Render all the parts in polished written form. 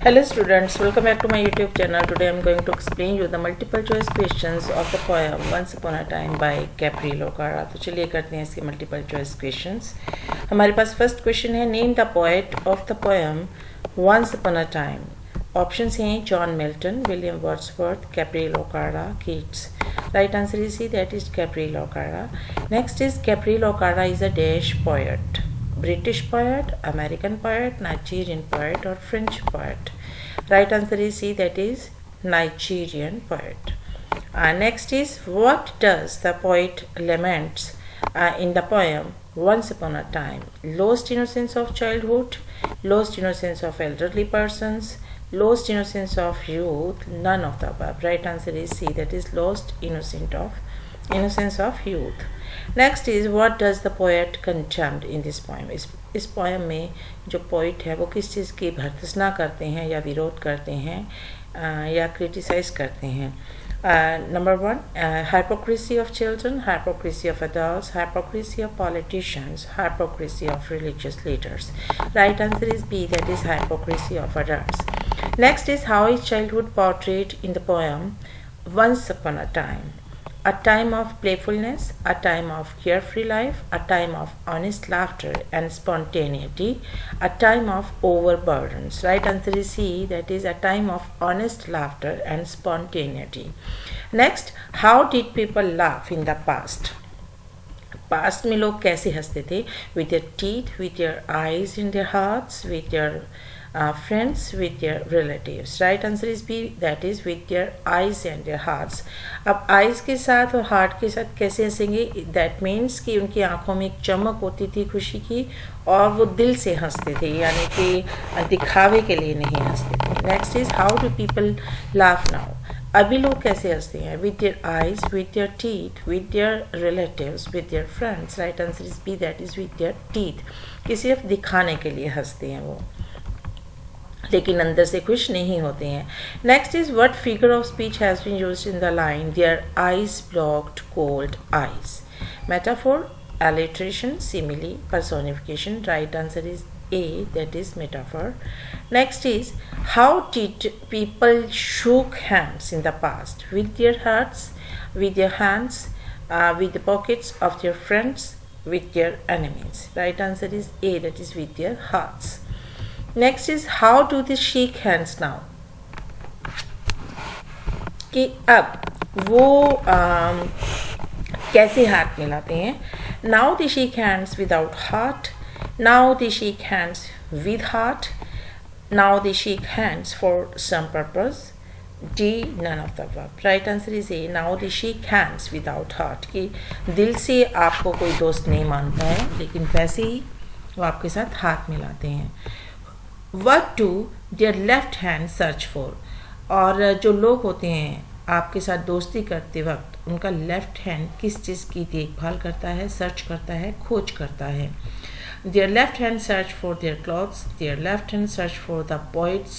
Hello students, welcome back to my YouTube channel. Today I am going to explain you the multiple choice questions of the poem Once Upon a Time by Gabriel O'Hara. तो चलिए करते हैं इसके multiple choice questions. हमारे पास first question है Name the poet of the poem Once Upon a Time. Options हैं John Milton, William Wordsworth, Gabriel O'Hara, Keats. Right answer is C, that is Gabriel O'Hara. Next is Gabriel O'Hara is a dash poet. British poet, American poet, Nigerian poet or French poet. Right answer is C, that is Nigerian poet. Next is what does the poet laments in the poem Once Upon a Time? Lost innocence of childhood, lost innocence of elderly persons, lost innocence of youth, none of the above. Right answer is C, that is lost innocence of youth. Next is what does the poet contempt in this poem. इस poem में जो poet है वो किस चीज़ की भर्त्सना करते हैं या विरोध करते हैं या क्रिटिसाइज करते हैं. Number one, hypocrisy of children, hypocrisy of adults, hypocrisy of politicians, hypocrisy of religious leaders. Right answer is B, that is hypocrisy of adults. Next is how is childhood portrait in the poem once upon a time. A time of playfulness, a time of carefree life, a time of honest laughter and spontaneity, a time of overburdens. Right answer is C, that is a time of honest laughter and spontaneity. Next, how did people laugh in the past? Past में लोग कैसे हंसते थे? With their teeth, with their eyes in their hearts, with their friends, with their relatives. Right answer is B, that is with their eyes and their hearts. अब eyes के साथ और heart के साथ कैसे हंसेंगे? That means कि उनकी आंखों में एक चमक होती थी खुशी की और वो दिल से हंसते थे, यानी कि दिखावे के लिए नहीं हंसते थे. Next is how do people laugh now? अभी लोग कैसे हंसते हैं? With their eyes, with their teeth, with their relatives, with their friends. Right answer is B, that is with their teeth. कि सिर्फ दिखाने के लिए हंसते हैं वो, लेकिन अंदर से खुश नहीं होते हैं. Next is what figure of speech has been used in the line their eyes blocked cold eyes. Metaphor, alliteration, simile, personification. Right answer is A, that is metaphor. Next is how did people shook hands in the past? With their hearts, with their hands, with the pockets of their friends, with their enemies. Right answer is A, that is with their hearts. Next is how do they shake hands now? कि अब वो कैसे हाथ मिलाते हैं. Now they shake hands without heart. Now they shake hands with heart. Now they shake hands for some purpose. D, none of the above. Right answer is A. Now they shake hands without heart. कि दिल से आपको कोई दोस्त नहीं मानता है, लेकिन वैसे ही वो आपके साथ हाथ मिलाते हैं. What do their left hand search for? और जो लोग होते हैं आपके साथ दोस्ती करते वक्त उनका लेफ्ट हैंड किस चीज़ की देखभाल करता है, सर्च करता है, खोज करता है. Their left hand search for their clothes. Their left hand search for the poet's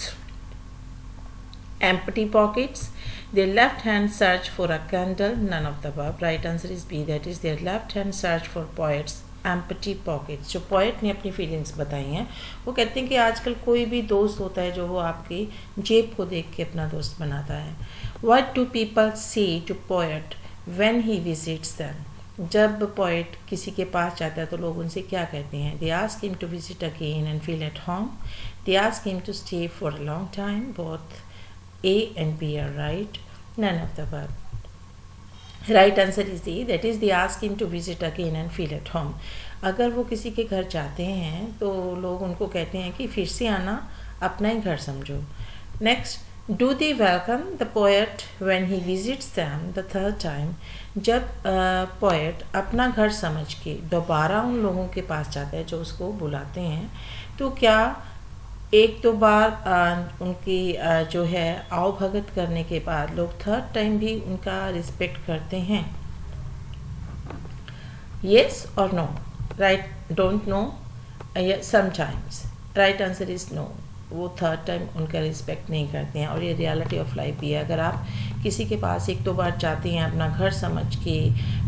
empty pockets. Their left hand search for a candle. None of the above. Right answer is B, that is their left hand search for poet's empty pockets. जो poet ने अपनी feelings बताई हैं वो कहते हैं कि आजकल कोई भी दोस्त होता है जो वो आपकी जेब को देख के अपना दोस्त बनाता है. What do people say to poet when he visits them? जब पोएट किसी के पास जाता है तो लोग उनसे क्या कहते हैं? They ask him to visit again and feel at home. They ask him to stay for a long time. बोथ A and B are right. None of the above. Right answer is the, that is they ask him to visit again and feel at home. अगर वो किसी के घर जाते हैं तो लोग उनको कहते हैं कि फिर से आना, अपना ही घर समझो. Next, do they welcome the poet when he visits them the third time? जब पोएट अपना घर समझ के दोबारा उन लोगों के पास जाता है जो उसको बुलाते हैं, तो क्या एक दो बार उनकी जो है आओ भगत करने के बाद लोग थर्ड टाइम भी उनका रिस्पेक्ट करते हैं? येस और no? Right, don't know, sometimes. Right answer is no. वो थर्ड टाइम उनका रिस्पेक्ट नहीं करते हैं और ये रियलिटी ऑफ लाइफ भी है. अगर आप किसी के पास एक दो बार जाते हैं अपना घर समझ के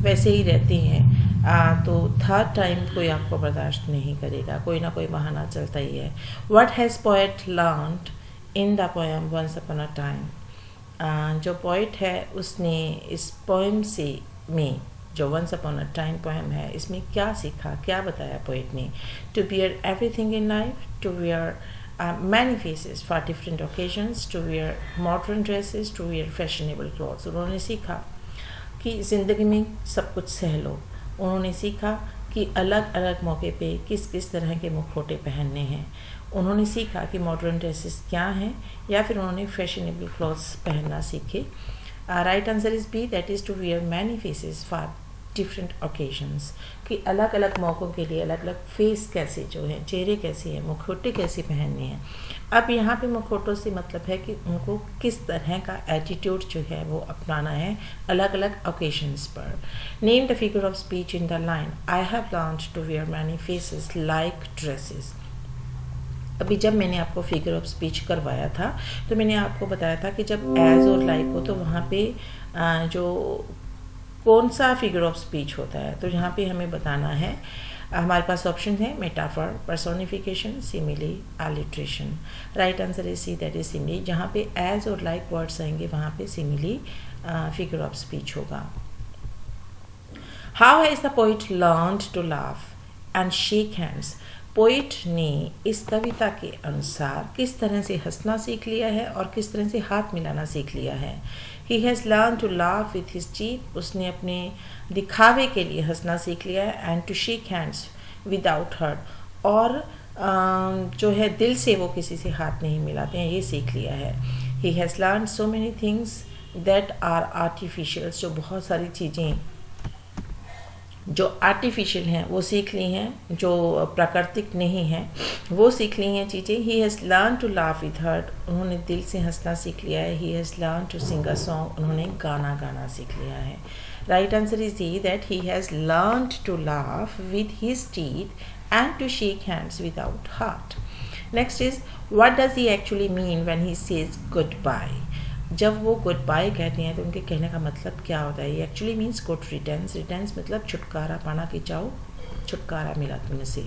वैसे ही रहते हैं तो थर्ड टाइम कोई आपको बर्दाश्त नहीं करेगा, कोई ना कोई बहाना चलता ही है. What has poet learned in the poem once upon a time. जो पोइट है उसने इस पोएम से में जो once upon a time poem है इसमें क्या सीखा, क्या बताया पोइट ने? To bear everything in life, to bear many faces for different occasions, to wear modern dresses, to wear fashionable clothes। उन्होंने सीखा कि ज़िंदगी में सब कुछ सह लो। उन्होंने सीखा कि अलग अलग मौके पे किस किस तरह के मुखौटे पहनने हैं। उन्होंने सीखा कि मॉडर्न ड्रेसेस क्या हैं, या फिर उन्होंने फैशनेबल क्लॉथ्स पहनना सीखे। Right answer is B, that is to wear many faces for different occasions, कि अलग अलग मौक़ों के लिए अलग अलग फेस कैसे जो है, चेहरे कैसे हैं, मुखौटे कैसे पहनने हैं। अब यहाँ पे मुखौटों से मतलब है कि उनको किस तरह का एटीट्यूड जो है वो अपनाना है अलग अलग ओकेजन्स पर। Name the figure of speech in the line I have learned to wear many faces like dresses. अभी जब मैंने आपको फिगर ऑफ स्पीच करवाया था तो मैंने आपको बताया था कि जब एज और लाइक हो तो वहाँ पे जो कौन सा फिगर ऑफ स्पीच होता है, तो यहाँ पे हमें बताना है। हमारे पास ऑप्शन है metaphor, personification, simile, alliteration. Right answer is C, that is simile. जहाँ पे एज और लाइक वर्ड्स आएंगे वहाँ पे सिमिली फिगर ऑफ स्पीच होगा। How has the poet learned to laugh and shake hands. Poet ने इस कविता के अनुसार किस तरह से हंसना सीख लिया है और किस तरह से हाथ मिलाना सीख लिया है। He has learn to laugh with his teeth, उसने अपने दिखावे के लिए हंसना सीख लिया है। And to shake hands without heart, और जो है दिल से वो किसी से हाथ नहीं मिलाते हैं, ये सीख लिया है। He has learn so many things that are artificial, जो बहुत सारी चीज़ें जो आर्टिफिशियल हैं वो सीख ली हैं, जो प्राकृतिक नहीं हैं वो सीख ली हैं चीज़ें। He has learn to laugh with heart, उन्होंने दिल से हंसना सीख लिया है। He has learn to sing a song, उन्होंने गाना गाना सीख लिया है। Right answer is the, that he has learn to laugh with his teeth and to shake hands without heart. Next is what does he actually mean when he says goodbye. जब वो good bye कहते हैं तो उनके कहने का मतलब क्या होता है? ये actually means good returns. Returns मतलब छुटकारा पाना, कि चाहो छुटकारा मिला तुमसे।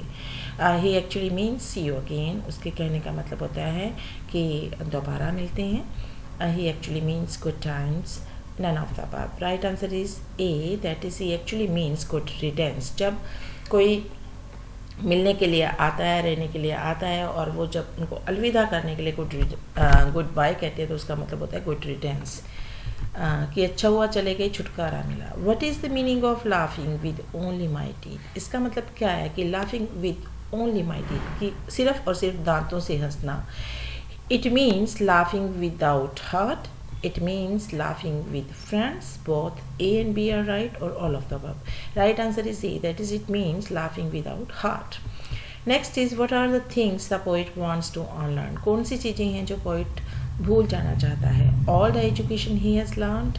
He actually means see you again, उसके कहने का मतलब होता है कि दोबारा मिलते हैं। He actually means good times, none of the above. Right answer is A, that is he actually means good returns. जब कोई मिलने के लिए आता है, रहने के लिए आता है, और वो जब उनको अलविदा करने के लिए गुड बाय कहते हैं तो उसका मतलब होता है गुड रिटर्न्स, कि अच्छा हुआ चले गए, छुटकारा मिला। What is the meaning of laughing with only my teeth. इसका मतलब क्या है कि laughing with only my teeth, कि सिर्फ और सिर्फ दांतों से हंसना। It means laughing without heart, it means laughing with friends, both A and B are right, or all of the above. Right answer is A, that is it means laughing without heart. Next is what are the things the poet wants to unlearn. कौन सी चीज़ें हैं जो poet भूल जाना चाहता है? All the education he has learned,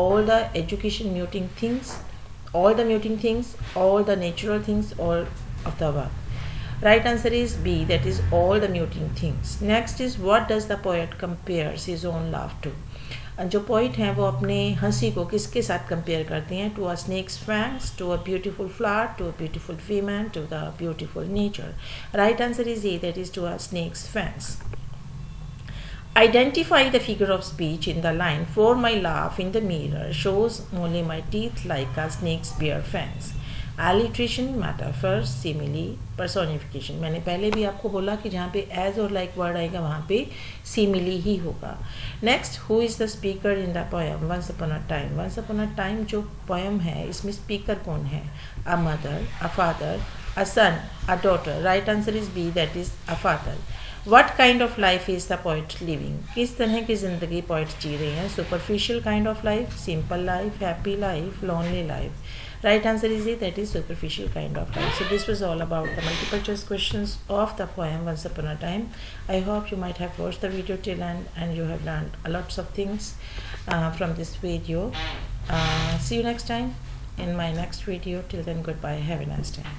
all the education muting things, all the muting things, all the natural things, all of the above. Right answer is B, that is all the muting things. Next is what does the poet compares his own laugh to. जो poet हैं वो अपने हंसी को किसके साथ compare करते हैं? To a snake's fangs, to a beautiful flower, to a beautiful female, to the beautiful nature. Right answer is A, that is to a snake's fangs. Identify the figure of speech in the line for my laugh in the mirror shows only my teeth like a snake's bare fangs. Alliteration, metaphor, simile, personification. मैंने पहले भी आपको बोला कि जहाँ पे as और like word आएगा वहाँ पे simile ही होगा। Next, who is the speaker in the poem Once Upon a Time? Once Upon a Time जो poem है इसमें speaker कौन है? A mother, a father, a son, a daughter. Right answer is B, that is a father. What kind of life is the poet living? किस तरह की ज़िंदगी poet जी रहे हैं? Superficial kind of life, simple life, happy life, lonely life. Right answer is A, that is superficial kind of life. So this was all about the multiple choice questions of the poem Once Upon a Time. I hope you might have watched the video till end and you have learned a lots of things from this video. See you next time in my next video. Till then, goodbye. Have a nice time.